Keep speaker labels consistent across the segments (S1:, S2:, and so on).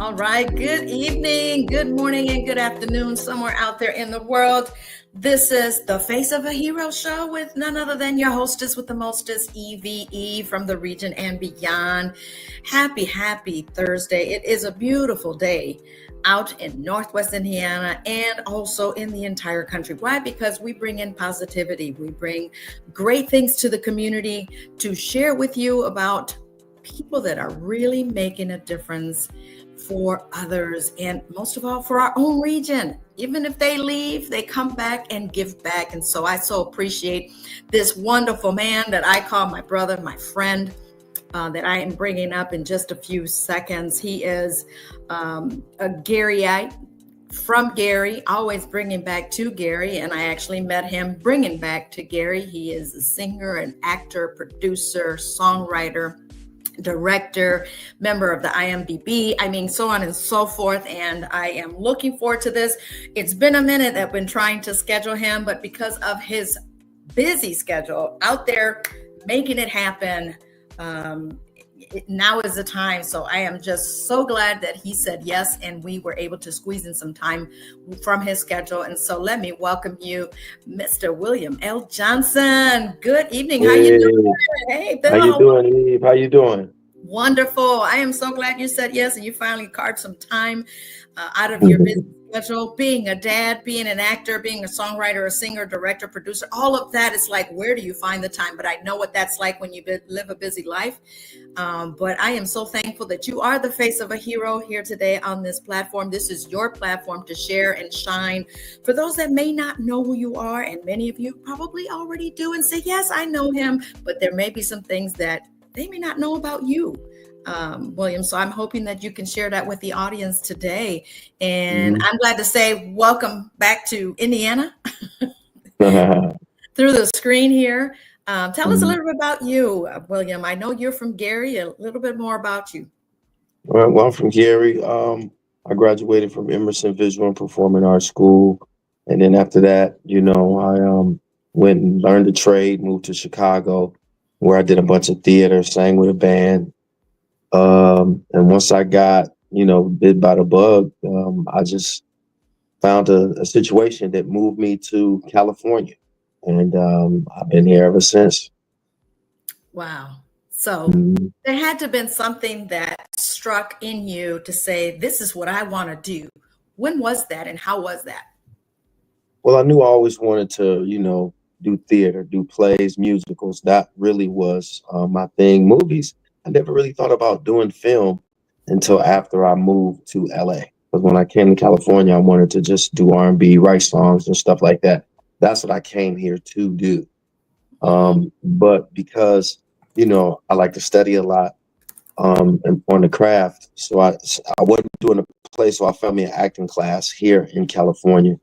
S1: All right. Good evening, good morning, and good afternoon, somewhere out there in the world. This is the Face of a Hero show with none other than your hostess with the mostest, EVE from the region and beyond. Happy Thursday. It is a beautiful day out in Northwest Indiana and also in the entire country. Why? Because we bring in positivity. We bring great things to the community to share with you about people that are really making a difference for others, and most of all for our own region. Even if they leave, they come back and give back. And so I so appreciate this wonderful man that I call my brother, my friend, that I am bringing up in just a few seconds. He is a Garyite from Gary, always bringing back to Gary, and I actually met him bringing back to Gary. He is a singer, an actor, producer, songwriter, director, member of the IMDb, so on and so forth. And I am looking forward to this. It's been a minute that I've been trying to schedule him, but because of his busy schedule out there making it happen, now is the time. So I am just so glad that he said yes, and we were able to squeeze in some time from his schedule. And so let me welcome you, Mr. William L. Johnson. Good evening. How you doing?
S2: Hey, Bill. How you doing, Eve? How you doing?
S1: Wonderful. I am so glad you said yes, and you finally carved some time out of your busy schedule. Being a dad, being an actor, being a songwriter, a singer, director, producer, all of that is like, where do you find the time? But I know what that's like when you live a busy life. But I am so thankful that you are the face of a hero here today on this platform. This is your platform to share and shine. For those that may not know who you are, and many of you probably already do and say, yes, I know him, but there may be some things that they may not know about you, William. So I'm hoping that you can share that with the audience today. And I'm glad to say welcome back to Indiana through the screen here. Tell us a little bit about you, William. I know you're from Gary. A little bit more about you.
S2: Well, I'm from Gary. I graduated from Emerson Visual and Performing Arts School. And then after that, I went and learned a trade, moved to Chicago, where I did a bunch of theater, sang with a band. And once I got, bit by the bug, I just found a situation that moved me to California. And I've been here ever since.
S1: Wow. So there had to have been something that struck in you to say, this is what I want to do. When was that and how was that?
S2: Well, I knew I always wanted to, do theater, do plays, musicals. That really was my thing. Movies, I never really thought about doing film until after I moved to LA. Because when I came to California, I wanted to just do R&B, write songs and stuff like that. That's what I came here to do. But because, I like to study a lot and on the craft. So I wasn't doing a play. So I found me an acting class here in California.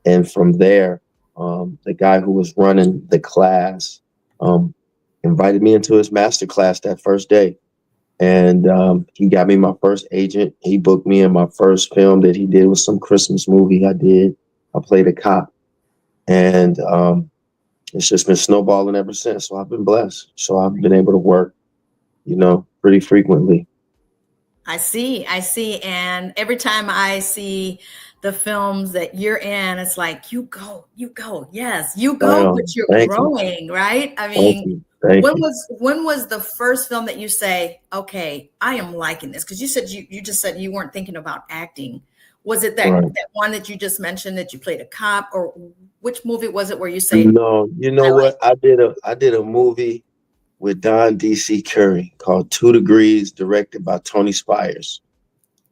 S2: And from there, the guy who was running the class invited me into his masterclass that first day. And he got me my first agent. He booked me in my first film that he did was some Christmas movie I did. I played a cop. And it's just been snowballing ever since. So I've been blessed. So I've been able to work, pretty frequently.
S1: I see. And every time I see the films that you're in, it's like, you go. Yes, you go, but you're growing, right? I mean, when was the first film that you say, okay, I am liking this? Because you said you just said you weren't thinking about acting. Was it that one that you just mentioned that you played a cop, or which movie was it where you say?
S2: No, you know what? I did a movie with Don D.C. Curry called 2 Degrees, directed by Tony Spires.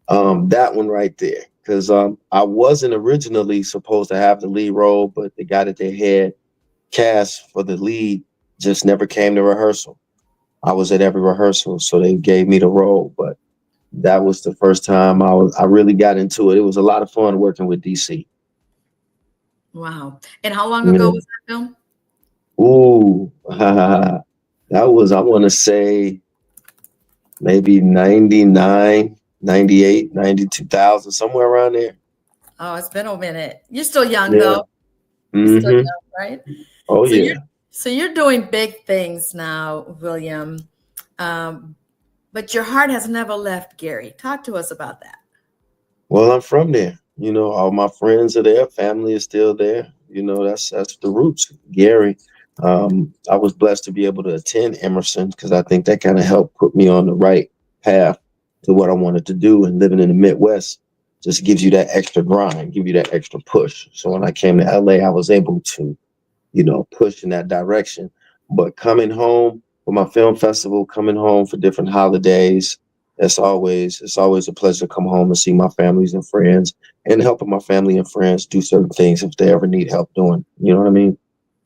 S2: That one right there. Because I wasn't originally supposed to have the lead role, but the guy that they had cast for the lead just never came to rehearsal. I was at every rehearsal, so they gave me the role. But that was the first time I really got into it. It was a lot of fun working with DC.
S1: Wow. And how long ago was that film?
S2: Ooh, that was, I want to say, maybe 99. 98, 92,000, somewhere around there.
S1: Oh, it's been a minute. You're still young, though. You're still young, right?
S2: Oh, yeah.
S1: So you're doing big things now, William. But your heart has never left Gary. Talk to us about that.
S2: Well, I'm from there. All my friends are there. Family is still there. That's the roots. Gary. I was blessed to be able to attend Emerson because I think that kind of helped put me on the right path to what I wanted to do. And living in the Midwest just gives you that extra grind, give you that extra push. So when I came to LA, I was able to push in that direction. But coming home for my film festival, coming home for different holidays, it's always a pleasure to come home and see my families and friends and helping my family and friends do certain things if they ever need help doing. You know what I mean?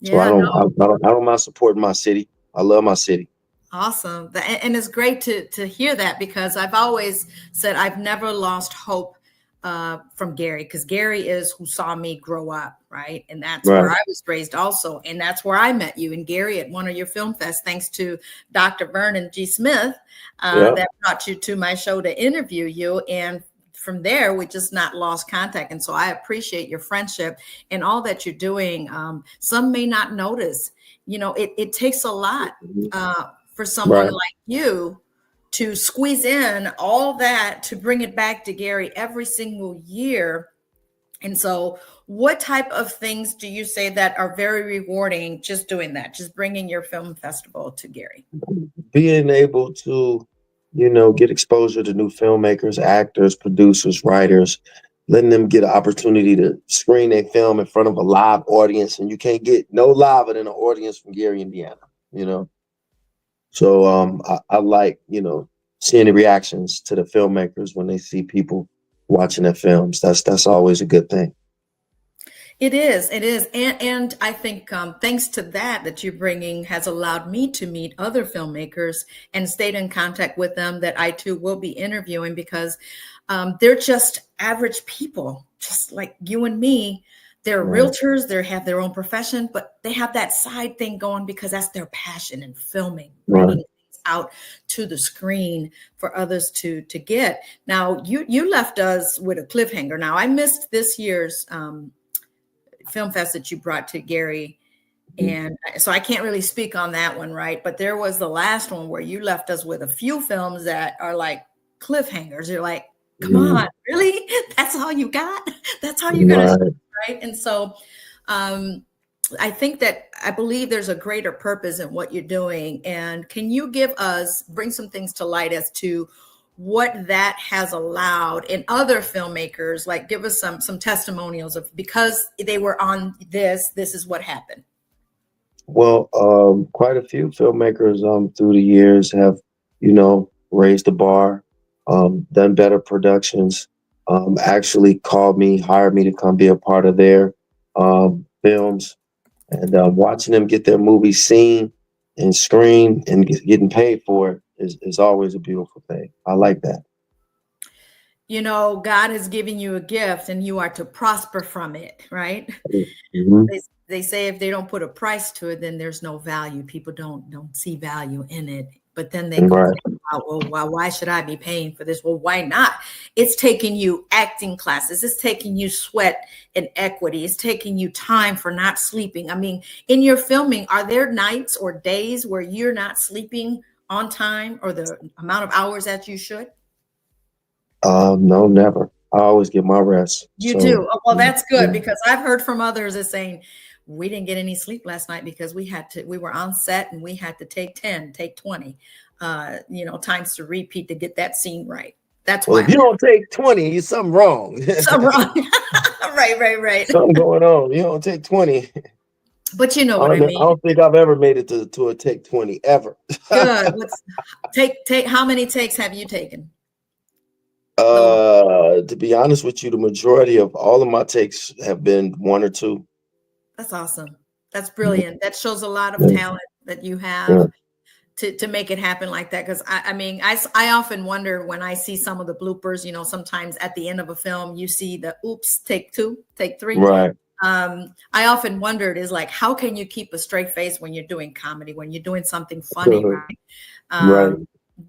S2: So I
S1: Yeah,
S2: don't I,
S1: no,
S2: I don't mind supporting my city. I love my city.
S1: awesome. And it's great to hear that because I've always said I've never lost hope from Gary because Gary is who saw me grow up, right? And that's where
S2: Right.
S1: I was raised also. And that's where I met you and Gary at one of your film fests, thanks to Dr. Vernon G. Smith,
S2: Yeah.
S1: that brought you to my show to interview you. And from there, we just not lost contact. And so I appreciate your friendship and all that you're doing. Some may not notice, it takes a lot
S2: Mhm.
S1: for someone
S2: Right.
S1: like you to squeeze in all that to bring it back to Gary every single year. And so, what type of things do you say that are very rewarding just doing that, just bringing your film festival to Gary?
S2: Being able to, get exposure to new filmmakers, actors, producers, writers, letting them get an opportunity to screen a film in front of a live audience, and you can't get no liver than an audience from Gary, Indiana. You know, so I like seeing the reactions to the filmmakers when they see people watching their films. That's always a good thing.
S1: It is, and I think thanks to that you're bringing has allowed me to meet other filmmakers and stayed in contact with them that I too will be interviewing because they're just average people, just like you and me. They're
S2: Right,
S1: realtors, they have their own profession, but they have that side thing going because that's their passion in filming, bringing
S2: right.
S1: things out to the screen for others to get. Now you left us with a cliffhanger. Now I missed this year's film fest that you brought to Gary.
S2: Mhm.
S1: And so I can't really speak on that one, right? But there was the last one where you left us with a few films that are like cliffhangers. You're like, come on,
S2: Mhm.
S1: really? That's all you got? That's all you're going to show,
S2: Right.
S1: right? And so um, I think that I believe there's a greater purpose in what you're doing. And can you bring some things to light as to what that has allowed in other filmmakers? Like, give us some testimonials of because they were on this is what happened.
S2: Well, quite a few filmmakers through the years have, raised the bar, done better productions, actually called me, hired me to come be a part of their films, and watching them get their movie seen and screened and getting paid for it is always a beautiful thing. I like that.
S1: God has given you a gift and you are to prosper from it, right?
S2: Mhm.
S1: They say if they don't put a price to it, then there's no value. People don't see value in it. But then they
S2: Right.
S1: complain about, well, why should I be paying for this? Well, why not? It's taking you acting classes. It's taking you sweat and equity. It's taking you time for not sleeping. I mean, in your filming, are there nights or days where you're not sleeping on time or the amount of hours that you should?
S2: No, never. I always get my rest.
S1: You do.
S2: So
S1: Oh, well, that's good
S2: yeah.
S1: because I've heard from others as saying we didn't get any sleep last night because we were on set and we had to take 10, take 20, times to repeat to get that scene right. That's
S2: Well,
S1: why
S2: if you
S1: I'm
S2: don't take 20, you're something wrong.
S1: so wrong. Right, right, right.
S2: Something going on. You don't take 20.
S1: But you know
S2: I
S1: what I
S2: don't, I
S1: mean.
S2: don't think I've ever made it to a take 20 ever.
S1: Good. Let's take how many takes have you taken? The long.
S2: To be honest with you, the majority of all of my takes have been one or two.
S1: That's awesome. That's brilliant. That shows a lot of
S2: Yeah,
S1: talent that you
S2: yeah,
S1: have to make it happen like that. Because I mean, I often wonder when I see some of the bloopers, sometimes at the end of a film, you see the oops, take two, take three.
S2: right,
S1: I often wondered is like, how can you keep a straight face when you're doing comedy, when you're doing something funny, right?
S2: right.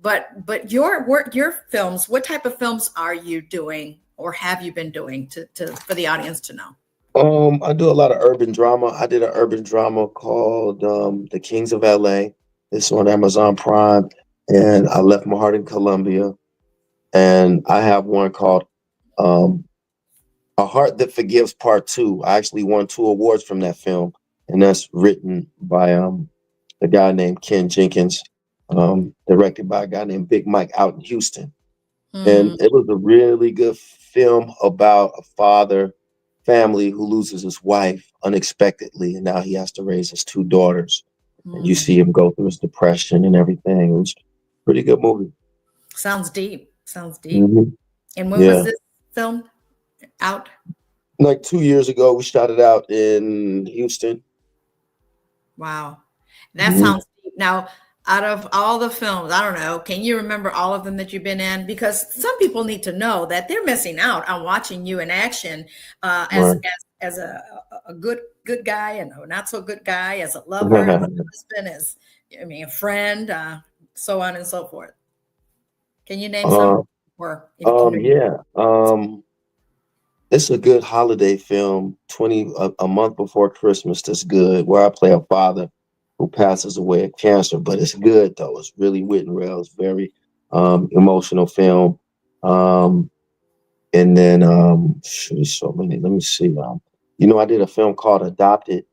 S1: But your work, your films, what type of films are you doing or have you been doing to for the audience to know?
S2: I do a lot of urban drama. I did an urban drama called The Kings of LA. It's on Amazon Prime, and I left my heart in Colombia. And I have one called Um, A Heart That Forgives Part Two. I actually won 2 awards from that film, and that's written by a guy named Ken Jenkins, directed by a guy named Big Mike out in Houston. And
S1: Mm,
S2: it was a really good film about a father family who loses his wife unexpectedly, and now he has to raise his 2 daughters. And you
S1: mm.
S2: see him go through his depression and everything. It was a pretty good movie.
S1: Sounds deep. Sounds deep.
S2: Hmm.
S1: And when was
S2: Yeah.
S1: this film out?
S2: Like 2 years ago, we shot it out in Houston.
S1: Wow. That
S2: Hmm.
S1: sounds deep. Now, out of all the films, I don't know, can you remember all of them that you've been in? Because some people need to know that they're missing out on watching you in action as
S2: Right.
S1: a good guy and a not so good guy, as a lover, as a husband, as a friend, so on and so forth. Can you name some?
S2: uh,
S1: Or if you know,
S2: yeah. It's a good holiday film, a month before Christmas. That's good. Where I play a father who passes away of cancer, but it's good though. It's really written well. It's very emotional film. Um, and then shoot, so many. Let me see. I did a film called Adopted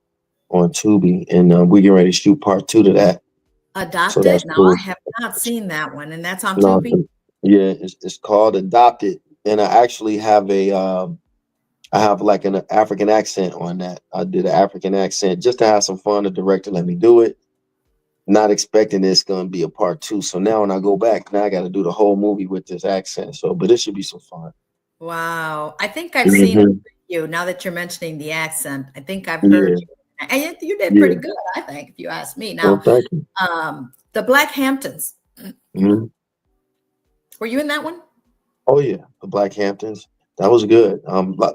S2: on Tubi, and we getting ready to shoot part 2 to that. So
S1: Adopted?
S2: that's
S1: No, I
S2: cool.
S1: have not seen that one, and that's on
S2: No,
S1: Tubi.
S2: yeah, it's called Adopted, and I actually have I have like an African accent on that. I did an African accent just to have some fun. The director let me do it, not expecting it's going to be a part 2. So now when I go back, now I got to do the whole movie with this accent. So, but it should be some fun.
S1: Wow. I think I've seen
S2: Hmm.
S1: you now that you're mentioning the accent. I think I've heard
S2: Yeah,
S1: you. And you did pretty
S2: yeah.
S1: good, I think, if you ask me.
S2: Well,
S1: Now,
S2: thank you.
S1: the Black Hamptons.
S2: Mhm.
S1: Were you in that one?
S2: Oh yeah, the Black Hamptons. That was good.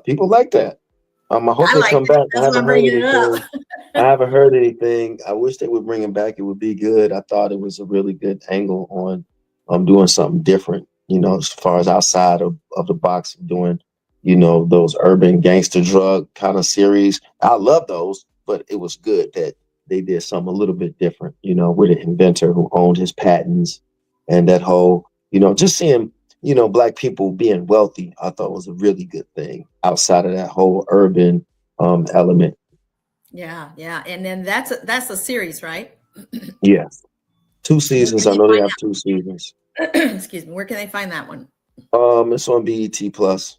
S2: People like that. I hope
S1: I
S2: they
S1: liked
S2: come
S1: it.
S2: back. I
S1: That's why
S2: haven't
S1: I'm
S2: heard
S1: bringing it up.
S2: anything. I haven't heard anything. I wish they would bring him back. It would be good. I thought it was a really good angle on doing something different, as far as outside of the box, doing, those urban gangster drug kind of series. I love those, but it was good that they did something a little bit different, with an inventor who owned his patents and that whole, just seeing, Black people being wealthy, I thought was a really good thing outside of that whole urban element.
S1: Yeah, yeah. And then that's a series, right?
S2: Yeah. Two
S1: And where
S2: seasons.
S1: can
S2: I
S1: they
S2: know they
S1: find
S2: have 2 seasons.
S1: that? Excuse me. Where can they find that one?
S2: It's on BET Plus.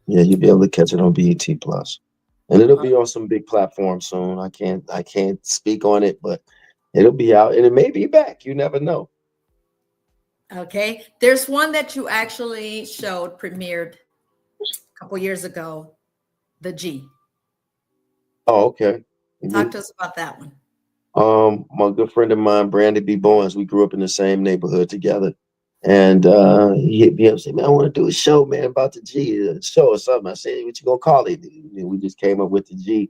S2: Yeah, you'll be able to catch it on BET Plus. And it'll
S1: Oh,
S2: be on some big platforms soon. I can't speak on it, but it'll be out and it may be back. You never know.
S1: okay. There's one that you actually showed, premiered a couple years ago, The G.
S2: Oh, okay.
S1: Talk
S2: Hmm.
S1: to us about that one.
S2: My good friend of mine, Brandon B. Bowens, we grew up in the same neighborhood together. And he hit me up and said, "Man, I want to do a show, man, about the G, a show or something." I said, "What you gonna call it?" And we just came up with the G.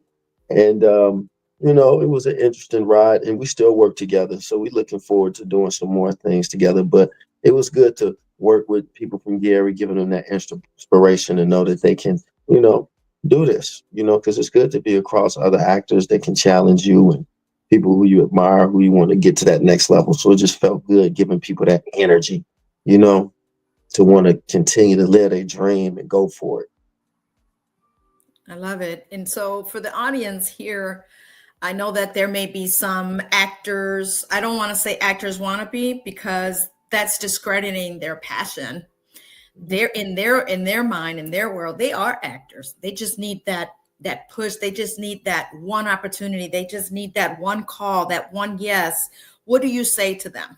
S2: And it was an interesting ride and we still work together. So we're looking forward to doing some more things together. But it was good to work with people from Gary, giving them that inspiration to know that they can, you know, do this, because it's good to be across other actors that can challenge you and people who you admire, who you want to get to that next level. So it just felt good giving people that energy, you know, to want to continue to live a dream and go for it.
S1: I love it. And so for the audience here, I know that there may be some actors, I don't want to say actors wannabe because that's discrediting their passion. They're in their mind, in their world, they are actors. They just need that push. They just need that one opportunity. They just need that one call, that one yes. What do you say to them?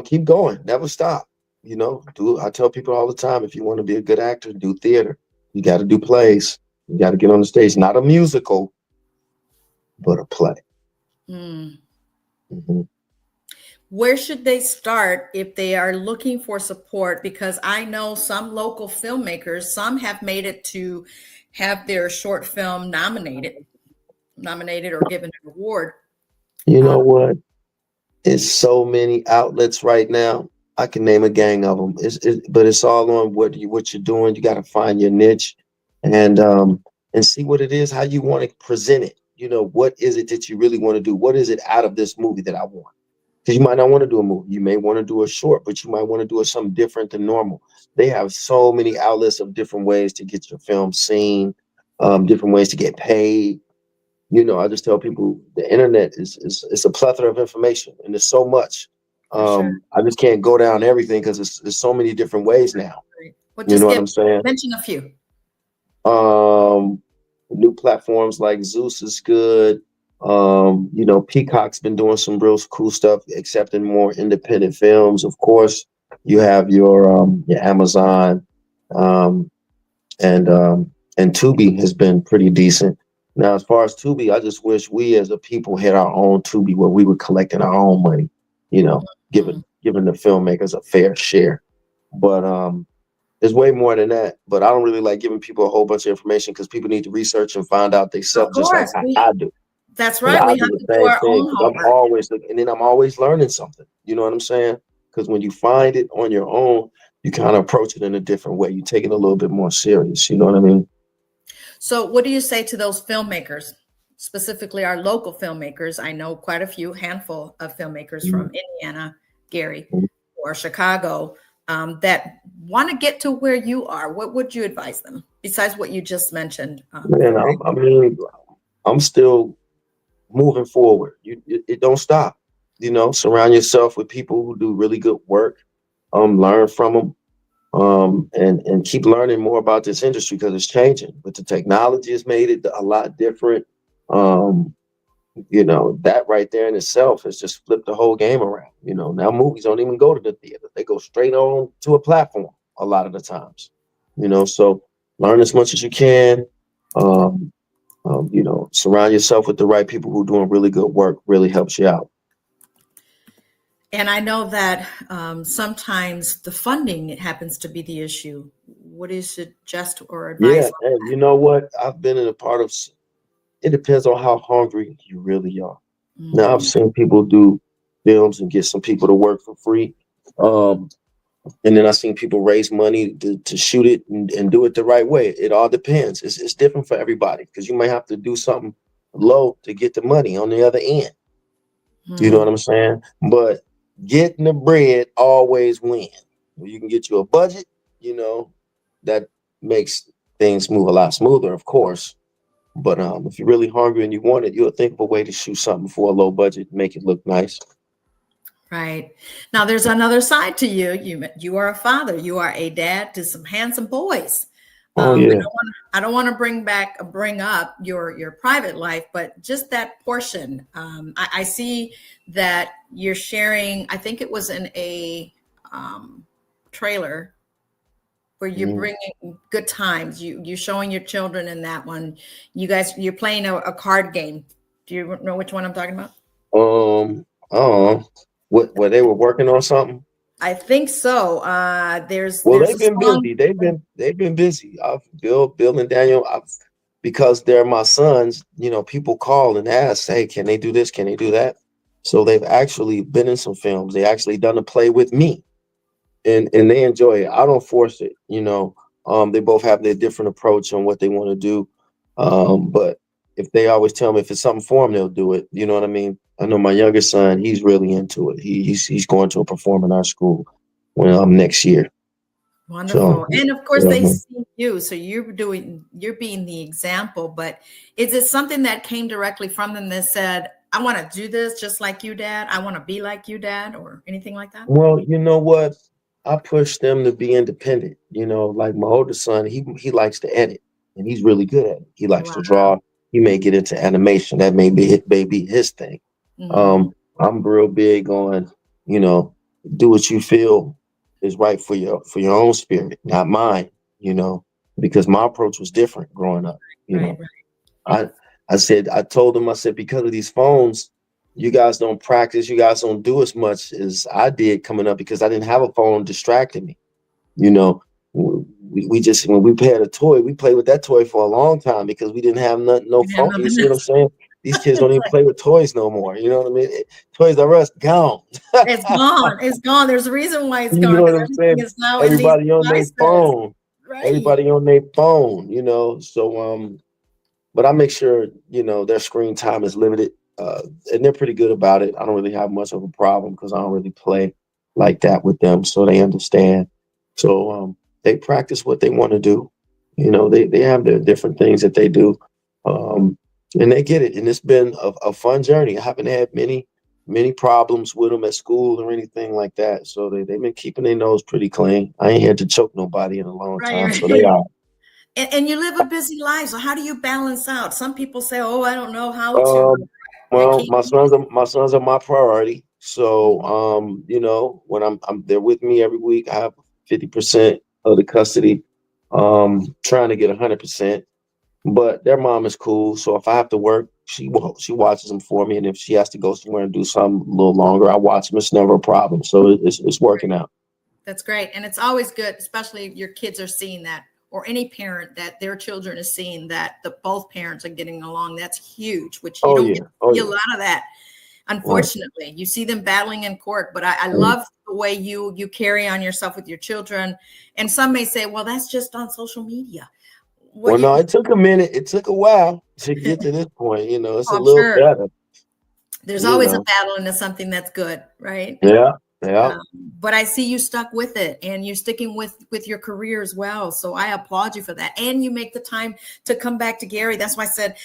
S2: Keep going, never stop. I tell people all the time, if you want to be a good actor, do theater. You got to do plays. You got to get on the stage, not a musical, but a play.
S1: Hmm.
S2: Hmm.
S1: Where should they start if they are looking for support? Because I know some local filmmakers, some have made it to have their short film nominated or given an award.
S2: You
S1: Uh,
S2: know what? It's so many outlets right now. I can name a gang of them. But it's all on what you're doing. You got to find your niche, and see what it is, how you want to present it. What is it that you really want to do? What is it out of this movie that I want? because you might not want to do a movie. You may want to do a short, but you might want to do something different than normal. They have so many outlets of different ways to get your film seen, different ways to get paid. I just tell people the internet is a plethora of information, and there's so much.
S1: For sure.
S2: I just can't go down everything because there's so many different ways now.
S1: Right. Well,
S2: You know
S1: just
S2: what I'm saying?
S1: mention a few.
S2: New platforms like Zeus is good. Peacock's been doing some real cool stuff, accepting more independent films. Of course, you have your Amazon, and Tubi has been pretty decent. Now, as far as Tubi, I just wish we as a people had our own Tubi where we were collecting our own money, giving the filmmakers a fair share. But there's way more than that. But I don't really like giving people a whole bunch of information because people need to research and find out themselves just like I do.
S1: That's right. We have to do our own homework.
S2: I'm always learning something. You know what I'm saying? Because when you find it on your own, you kind of approach it in a different way. You take it a little bit more serious. You know what I mean?
S1: So what do you say to those filmmakers, specifically our local filmmakers? I know quite a handful of filmmakers from Indiana, Gary, or Chicago that want to get to where you are. What would you advise them besides what you just mentioned?
S2: I'm still moving forward. It don't stop. Surround yourself with people who do really good work. Learn from them. And keep learning more about this industry because it's changing. But the technology has made it a lot different. That right there in itself has just flipped the whole game around. Now movies don't even go to the theater; they go straight on to a platform a lot of the times. So learn as much as you can. Surround yourself with the right people who are doing really good work. Really helps you out.
S1: And I know that sometimes the funding happens to be the issue. What do you suggest or advise?
S2: Yeah, and you know what? I've been in a part of. It depends on how hungry you really are. Now I've seen people do films and get some people to work for free, and then I've seen people raise money to shoot it and do it the right way. It all depends. It's different for everybody because you might have to do something low to get the money on the other end. You know what I'm saying? But getting the bread always wins. You can get you a budget, that makes things move a lot smoother, of course. But if you're really hungry and you want it, you'll think of a way to shoot something for a low budget, make it look nice.
S1: Right. Now, there's another side to you. You are a father. You are a dad to some handsome boys.
S2: Oh yeah.
S1: I don't want to bring up your private life, but just that portion. I see that you're sharing. I think it was in a trailer where you're bringing good times. You're showing your children in that one. You're playing a card game. Do you know which one I'm talking about?
S2: Where they were working on something.
S1: I think so. There's
S2: they've been busy. They've been busy. Bill and Daniel, because they're my sons. People call and ask, "Hey, can they do this? Can they do that?" So they've actually been in some films. They actually done a play with me, and they enjoy it. I don't force it. They both have their different approach on what they want to do. But if they always tell me if it's something for them, they'll do it. You know what I mean? I know my younger son, he's really into it. He's going to perform in our school next year.
S1: Wonderful. So, and of course they see you. So you're being the example, but is it something that came directly from them that said, I want to do this just like you, Dad. I want to be like you, Dad, or anything like that?
S2: Well, you know what? I push them to be independent. Like my older son, he likes to edit and he's really good at it. He likes to draw. He may get into animation. That may be his thing. I'm real big on, do what you feel is right for your own spirit, not mine, because my approach was different growing up. I told them, because of these phones, you guys don't practice, you guys don't do as much as I did coming up because I didn't have a phone distracting me. We just, when we had a toy, we played with that toy for a long time because we didn't have no phone. You see what I'm saying? These kids don't even play with toys no more. You know what I mean? Toys R Us gone.
S1: It's gone. It's gone. There's a reason why it's gone.
S2: You know what I'm saying? Everybody on their phone.
S1: Right.
S2: Everybody on their phone. So, but I make sure their screen time is limited. and they're pretty good about it. I don't really have much of a problem because I don't really play like that with them, so they understand. So they practice what they want to do. They have their different things that they do, um, and they get it. And it's been a fun journey. I haven't had many problems with them at school or anything like that. So they've been keeping their nose pretty clean. I ain't had to choke nobody in a long time,
S1: Right,
S2: so they are.
S1: and you live a busy life. So how do you balance out? Some people say, "Oh, I don't know how to."
S2: Um,
S1: I
S2: well,
S1: can't.
S2: my sons are my priority. So,
S1: Mhm.
S2: when I'm they're with me every week. I have 50% of the custody. Trying to get 100%, but their mom is cool. So if I have to work, she watches them for me, and if she has to go somewhere and do something a little longer, I watch them. It's never a problem. So it's working out.
S1: That's great. And it's always good, especially if your kids are seeing that, or any parent that their children is seeing that the both parents are getting along. That's huge, which you
S2: Oh
S1: don't get
S2: yeah,
S1: to
S2: oh
S1: see a
S2: yeah,
S1: lot of that.
S2: right.
S1: Unfortunately, you see them battling in court, but I
S2: Mm.
S1: love the way you carry on yourself with your children. And some may say, well, that's just on social media. What
S2: Well,
S1: you,
S2: no, it took a minute. It took a while to get to this point. It's a
S1: I'm
S2: little
S1: sure
S2: better.
S1: there's
S2: You
S1: always a
S2: know,
S1: battle into something that's good, right?
S2: yeah, yeah.
S1: Um, but I see you stuck with it, and you're sticking with your career as well. So I applaud you for that. And you make the time to come back to Gary. That's why I said,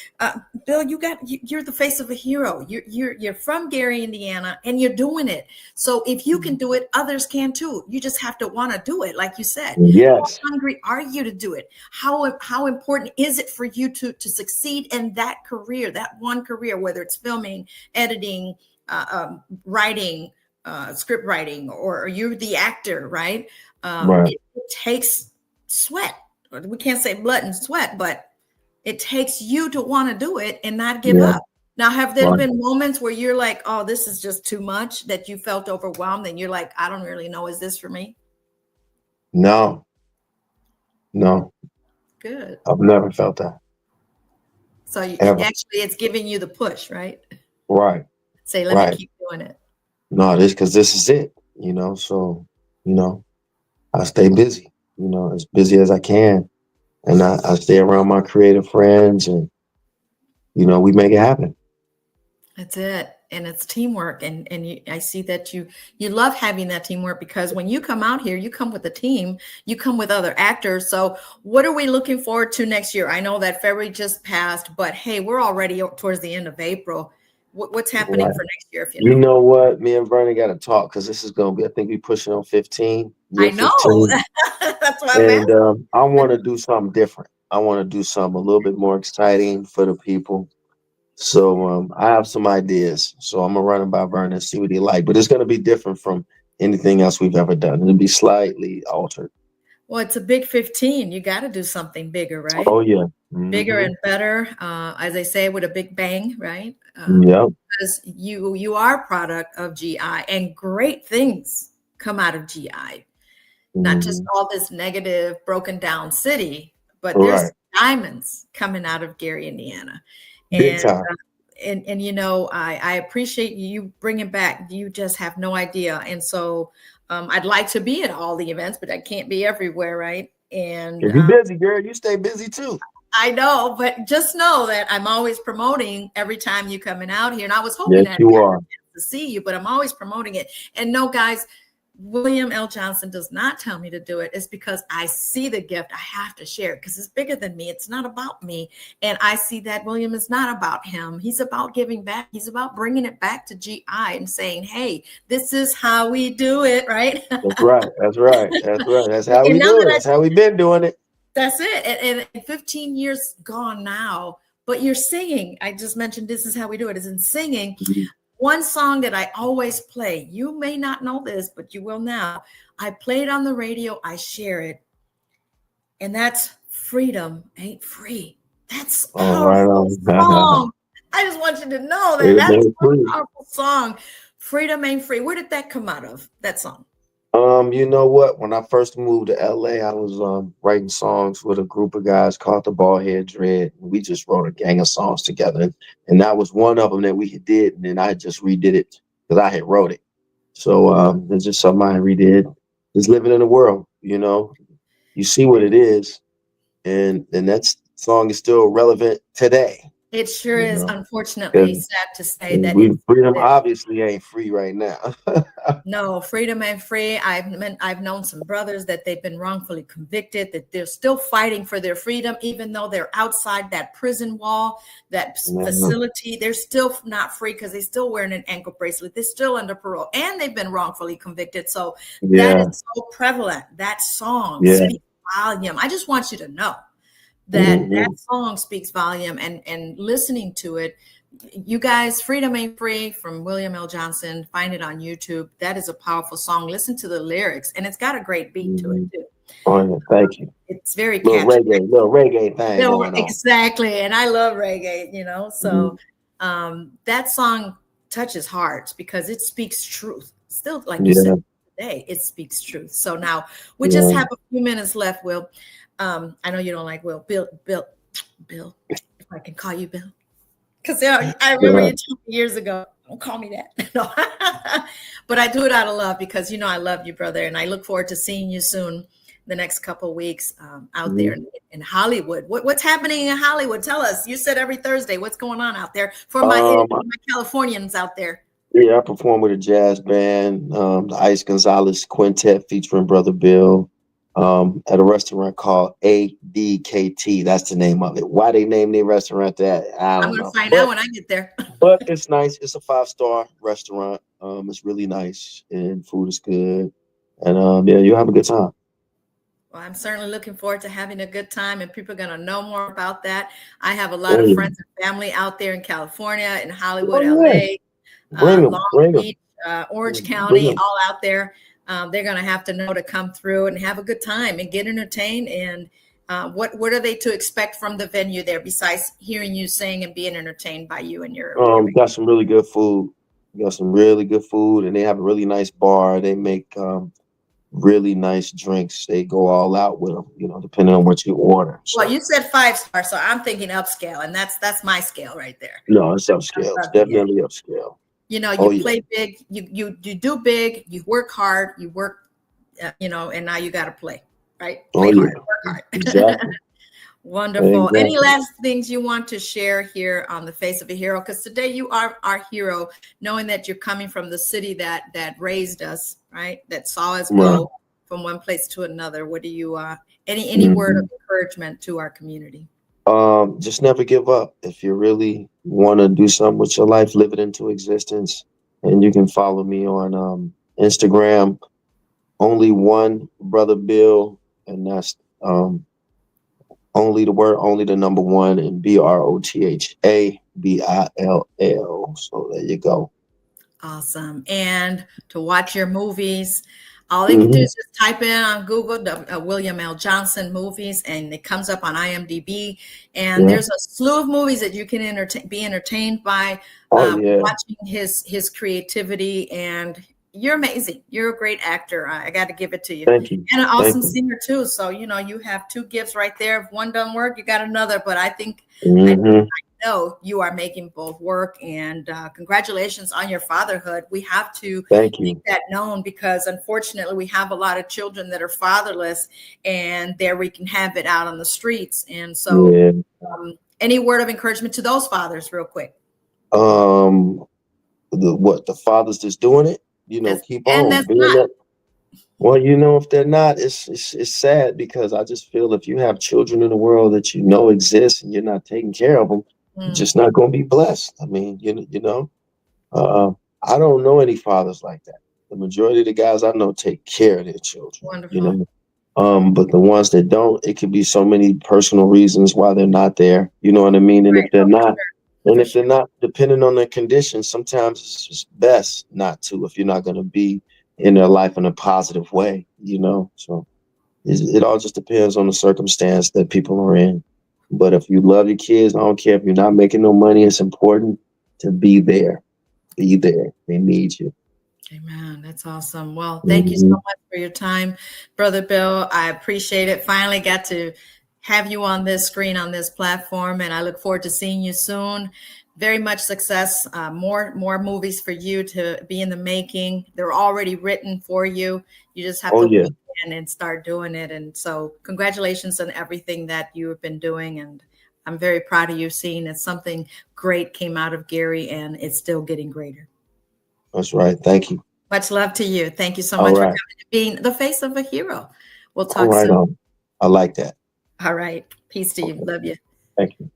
S1: Bill, you're the face of a hero. You're from Gary, Indiana, and you're doing it. So if you can do it, others can too. You just have to want to do it, like you said. How
S2: Yes,
S1: hungry are you to do it? How important is it for you to succeed in that career, that one career, whether it's filming, editing, writing, script writing, or you're the actor, right?
S2: right.
S1: It takes sweat. We can't say blood and sweat, but it takes you to want to do it and not give
S2: Yeah,
S1: up. Now, have there
S2: right.
S1: been moments where you're like, oh, this is just too much, that you felt overwhelmed and you're like, I don't really know, is this for me?
S2: No, no,
S1: Good.
S2: I've never felt that
S1: So
S2: ever.
S1: actually, it's giving you the push, right?
S2: Right,
S1: Say, let me
S2: right.
S1: keep doing it.
S2: No, this is it. So you know, I stay busy. As busy as I can, and I stay around my creative friends, and we make it happen.
S1: That's it. And it's teamwork. And I see that you love having that teamwork, because when you come out here, you come with a team, you come with other actors. So what are we looking forward to next year? I know that February just passed, but hey, we're already towards the end of April. What's happening
S2: Right.
S1: for next year, if you
S2: You
S1: know?
S2: know what? Me and Vernon got to talk because this is gonna be. I think we pushing on 15, year
S1: I know.
S2: 15.
S1: That's why I'm
S2: And
S1: asking.
S2: I want to do something different. I want to do something a little bit more exciting for the people. So I have some ideas. So I'm gonna run them by Vernon and see what he like. But it's gonna be different from anything else we've ever done. It'll be slightly altered.
S1: Well, it's a big 15. You got to do something bigger, right?
S2: Oh yeah.
S1: Bigger
S2: Hmm.
S1: and better, as they say, with a big bang, right?
S2: Yep.
S1: Because you are a product of GI, and great things come out of GI. Not just
S2: Hmm.
S1: all this negative, broken down city, but there's
S2: Right.
S1: diamonds coming out of Gary, Indiana,
S2: Big
S1: and
S2: time.
S1: I appreciate you bringing back. You just have no idea, and so I'd like to be at all the events, but I can't be everywhere, right? And
S2: If you busy, girl, you stay busy too.
S1: I know, but just know that I'm always promoting every time you coming out here. And I was hoping
S2: Yes,
S1: that I'd
S2: you
S1: get
S2: are.
S1: a chance to see you, but I'm always promoting it. And no, guys, William L. Johnson does not tell me to do it. It's because I see the gift. I have to share it because it's bigger than me. It's not about me. And I see that William is not about him. He's about giving back. He's about bringing it back to GI and saying, hey, this is how we do it, right?
S2: That's right. That's right. That's right. That's how
S1: And
S2: we
S1: now
S2: do
S1: that
S2: it.
S1: I
S2: That's how we've been doing it.
S1: That's it. And 15 years gone now, but you're singing. I just mentioned this is how we do it, is in singing.
S2: Mhm.
S1: One song that I always play, you may not know this, but you will now. I play it on the radio, I share it, and that's Freedom Ain't Free. That's a
S2: All right.
S1: powerful song. I just want you to know that
S2: It
S1: that's
S2: ain't
S1: a
S2: free.
S1: powerful song. Freedom Ain't Free. Where did that come out of, that song?
S2: You know what? When I first moved to LA, I was writing songs with a group of guys called the Ballhead Dread. We just wrote a gang of songs together, and that was one of them that we did, and then I just redid it because I had wrote it. So it's just something I redid. Just living in the world, you see what it is, and that song is still relevant today.
S1: It sure
S2: you
S1: is,
S2: know,
S1: unfortunately,
S2: because
S1: sad to say that
S2: we freedom
S1: it
S2: obviously ain't free right now.
S1: no, freedom ain't free. I've known some brothers that they've been wrongfully convicted, that they're still fighting for their freedom, even though they're outside that prison wall, that
S2: Yeah,
S1: facility. They're still not free because they're still wearing an ankle bracelet. They're still under parole, and they've been wrongfully convicted. So that is
S2: yeah,
S1: so prevalent. That song
S2: yeah.
S1: speaks volume. I just want you to know that that
S2: Hmm.
S1: song speaks volume, and listening to it, you guys, Freedom Ain't Free from William L. Johnson, find it on YouTube. That is a powerful song. Listen to the lyrics, and it's got a great beat to it
S2: Hmm.
S1: too.
S2: Oh yeah, thank you.
S1: It's very catchy.
S2: Little reggae thing
S1: No,
S2: going on.
S1: exactly, and I love reggae, so
S2: Mhm.
S1: that song touches hearts because it speaks truth. Still, like you said
S2: Yeah,
S1: today, it speaks truth. So now we just
S2: yeah.
S1: have a few minutes left, Will. I know you don't like Will. Bill, if I can call you Bill. Because I remember
S2: Yeah.
S1: you told me years ago, don't call me that. No. But I do it out of love because I love you, brother. And I look forward to seeing you soon the next couple of weeks out there
S2: Mhm.
S1: in Hollywood. What's happening in Hollywood? Tell us. You said every Thursday. What's going on out there for
S2: Um,
S1: my Californians out there?
S2: yeah, I performed with a jazz band, the Ice Gonzalez Quintet featuring Brother Bill, at a restaurant called ADKT. That's the name of it. Why they named their restaurant that, I
S1: I'm
S2: don't
S1: going to
S2: know.
S1: find out when I get there.
S2: But it's nice. It's a 5-star restaurant. It's really nice and food is good. And yeah, you'll have a good time.
S1: Well, I'm certainly looking forward to having a good time, and people are going to know more about that. I have a lot
S2: Oh
S1: of
S2: yeah.
S1: friends and family out there in California, in Hollywood,
S2: Oh yeah.
S1: LA,
S2: Bring them.
S1: Long
S2: Bring them.
S1: Beach, Orange
S2: Bring
S1: County,
S2: them.
S1: all out there. They're going to have to know to come through and have a good time and get entertained. And what are they to expect from the venue there besides hearing you sing and being entertained by you and your
S2: Got some really good food. Got some really good food, and they have a really nice bar. They make really nice drinks. They go all out with them, depending on what you order.
S1: well,
S2: So
S1: you said 5 star, so I'm thinking upscale, and that's my scale right there.
S2: no, it's
S1: I
S2: upscale. It's
S1: love you.
S2: definitely upscale.
S1: You
S2: Oh yeah.
S1: play big, you do big, you work hard, you work, and now you got to play, right?
S2: Oh
S1: Play hard,
S2: yeah.
S1: work hard.
S2: Exactly.
S1: Wonderful. Any
S2: Exactly.
S1: last things you want to share here on the Face of a Hero? Because today you are our hero, knowing that you're coming from the city that raised us, right? That saw us
S2: Right.
S1: go from one place to another. What do you any word of
S2: Mhm.
S1: encouragement to our community?
S2: Just never give up. If you really want to do something with your life, live it into existence. And you can follow me on Instagram, only one brother Bill, and that's only the word, only the number one, and BROTHABILL. So there you go.
S1: Awesome. And to watch your movies, all they can do
S2: Hmm.
S1: is just type in on Google the William L. Johnson movies, and it comes up on IMDb. And
S2: Yeah.
S1: there's a slew of movies that you can be entertained by,
S2: Oh yeah.
S1: watching his creativity. And you're amazing. You're a great actor. I got to give it to you,
S2: Thank you.
S1: and an
S2: Thank
S1: awesome
S2: you.
S1: singer too. So you have two gifts right there. If one doesn't work, you got another. But I
S2: Hmm.
S1: know you are making both work, and congratulations on your fatherhood. We have to
S2: Thank
S1: make
S2: you.
S1: that known because unfortunately we have a lot of children that are fatherless, and there we can have it out on the streets. And so
S2: Yeah.
S1: any word of encouragement to those fathers real quick?
S2: Um, the fathers that's doing it,
S1: That's
S2: keep
S1: and
S2: on
S1: that's
S2: being
S1: not.
S2: that. Well, if they're not, it's sad because I just feel if you have children in the world that exist and you're not taking care of them, you're
S1: Mm,
S2: just not going to be blessed. I mean, uh, I don't know any fathers like that. The majority of the guys I know take care of their children.
S1: wonderful.
S2: But the ones that don't, it could be so many personal reasons why they're not there. You know what I mean? And
S1: Right.
S2: if they're
S1: Oh, for
S2: not,
S1: sure.
S2: and
S1: For
S2: if they're
S1: sure.
S2: not, depending on their condition, sometimes it's just best not to if you're not going to be in their life in a positive way. So it all just depends on the circumstance that people are in. But if you love your kids, I don't care if you're not making no money, it's important to be there. Be there. They need you.
S1: Amen. That's awesome. Well, thank you so
S2: Hmm.
S1: much for your time, Brother Bill. I appreciate it. Finally got to have you on this screen, on this platform, and I look forward to seeing you soon. Very much success. More movies for you to be in the making. They're already written for you. You just have
S2: Oh
S1: to
S2: yeah.
S1: weekend and start doing it. And so, congratulations on everything that you have been doing, and I'm very proud of you seeing that something great came out of Gary, and it's still getting greater.
S2: That's right. Thank you.
S1: Much love to you. Thank you so
S2: All
S1: much for
S2: right.
S1: coming and being the face of a hero. We'll
S2: All
S1: talk
S2: right.
S1: soon.
S2: I like that.
S1: All right. Peace to you.
S2: Okay.
S1: Love you.
S2: Thank you.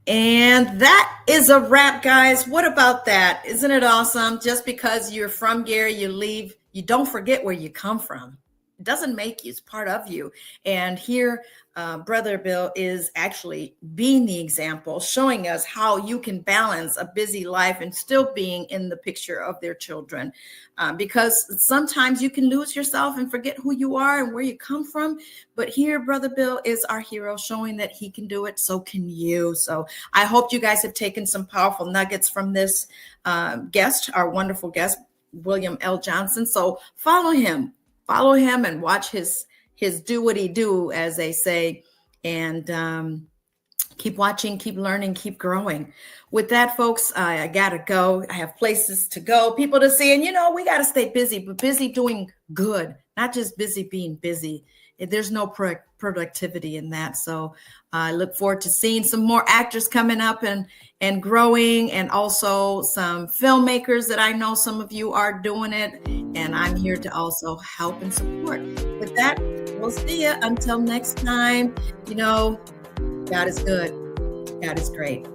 S1: And that is a wrap, guys. What about that? Isn't it awesome? Just because you're from Gary, you leave, you don't forget where you come from. It doesn't make you, it's part of you. And here, Brother Bill is actually being the example, showing us how you can balance a busy life and still being in the picture of their children. Because sometimes you can lose yourself and forget who you are and where you come from. But here, Brother Bill is our hero, showing that he can do it. So can you. So I hope you guys have taken some powerful nuggets from this guest, our wonderful guest, William L. Johnson. So follow him and watch his do what he do, as they say, and keep watching, keep learning, keep growing. With that, folks, I gotta go. I have places to go, people to see, and we got to stay busy, but busy doing good, not just busy being busy. There's no productivity in that. So I look forward to seeing some more actors coming up and growing, and also some filmmakers that I know some of you are doing it. And I'm here to also help and support. With that, we'll see you until next time. God is good. God is great.